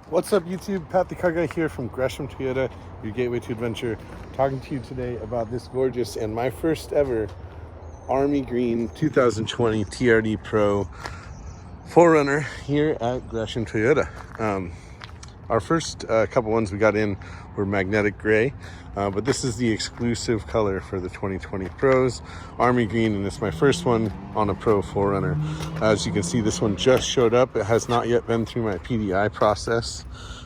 What's up YouTube? Pat the Car Guy here from Gresham Toyota, your gateway to adventure, talking to you today about this gorgeous and my first ever Army Green 2020 TRD Pro 4Runner here at Gresham Toyota. Our first couple ones we got in were magnetic gray, but this is the exclusive color for the 2020 Pros, Army Green, and it's my first one on a Pro 4Runner. As you can see, this one just showed up. It has not yet been through my PDI process,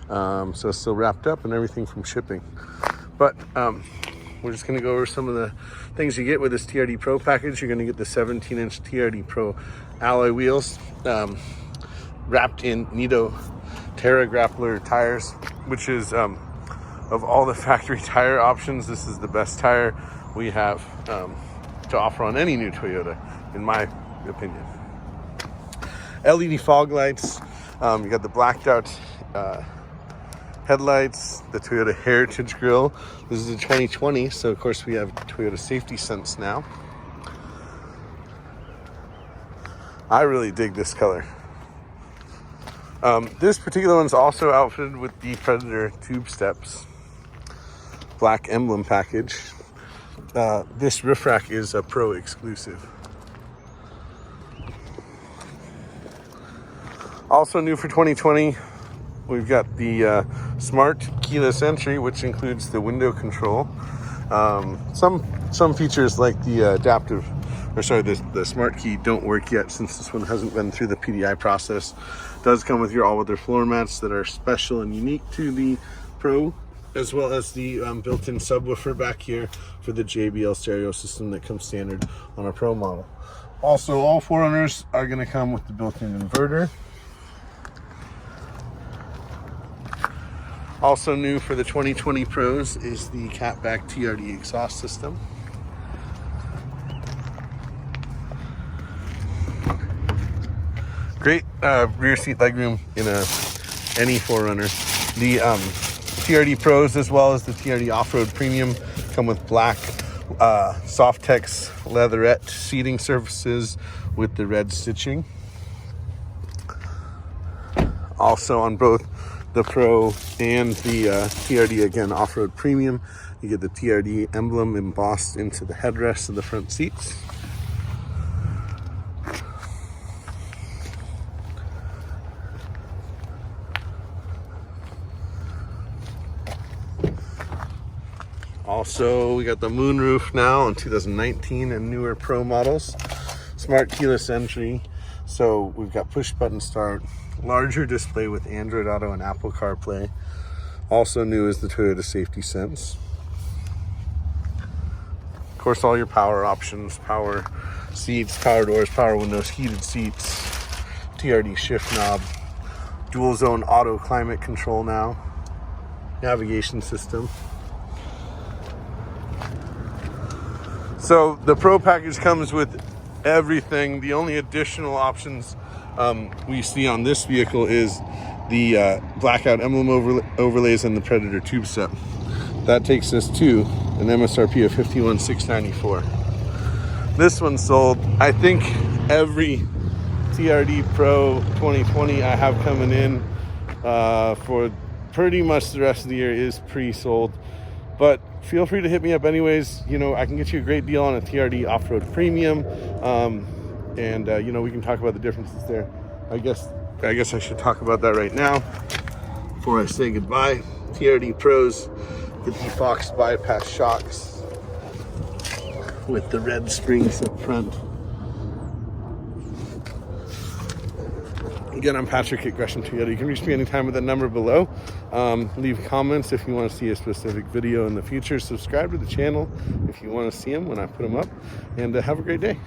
so it's still wrapped up and everything from shipping. But we're just gonna go over some of the things you get with this TRD Pro package. You're gonna get the 17-inch TRD Pro alloy wheels, wrapped in Nitto Terra Grappler tires, which is of all the factory tire options, this is the best tire we have to offer on any new Toyota, in my opinion. LED fog lights, you got the blacked out headlights, the Toyota Heritage Grille. This is a 2020, so of course we have Toyota Safety Sense now. I really dig this color. This particular one's also outfitted with the Predator tube steps, black emblem package. This roof rack is a Pro exclusive. Also new for 2020, we've got the smart keyless entry, which includes the window control. Some features like the the smart key don't work yet, since this one hasn't been through the PDI process. It does come with your all-weather floor mats that are special and unique to the Pro, as well as the built-in subwoofer back here for the JBL stereo system that comes standard on a Pro model. Also, all 4Runners are going to come with the built-in inverter. Also new for the 2020 Pros is the catback TRD exhaust system. Great rear seat legroom in any 4Runner. The TRD Pros, as well as the TRD Off-Road Premium, come with black Softex leatherette seating surfaces with the red stitching. Also on both the Pro and the TRD, again, Off-Road Premium, you get the TRD emblem embossed into the headrests of the front seats. Also, we got the moonroof now in 2019 and newer Pro models. Smart keyless entry. So we've got push button start, larger display with Android Auto and Apple CarPlay. Also new is the Toyota Safety Sense. Of course, all your power options, power seats, power doors, power windows, heated seats, TRD shift knob, dual zone auto climate control now, navigation system. So the Pro package comes with everything. The only additional options we see on this vehicle is the blackout emblem overlays and the Predator tube step. That takes us to an MSRP of $51,694. This one sold. I think every TRD Pro 2020 I have coming in for pretty much the rest of the year is pre-sold. But feel free to hit me up anyways. You know, I can get you a great deal on a TRD Off-Road Premium. You know, we can talk about the differences there. I guess I should talk about that right now before I say goodbye. TRD Pros, the Fox bypass shocks with the red springs up front. Again, I'm Patrick at Gresham Toyota. You can reach me anytime with that number below. Leave comments if you want to see a specific video in the future. Subscribe to the channel if you want to see them when I put them up. And have a great day.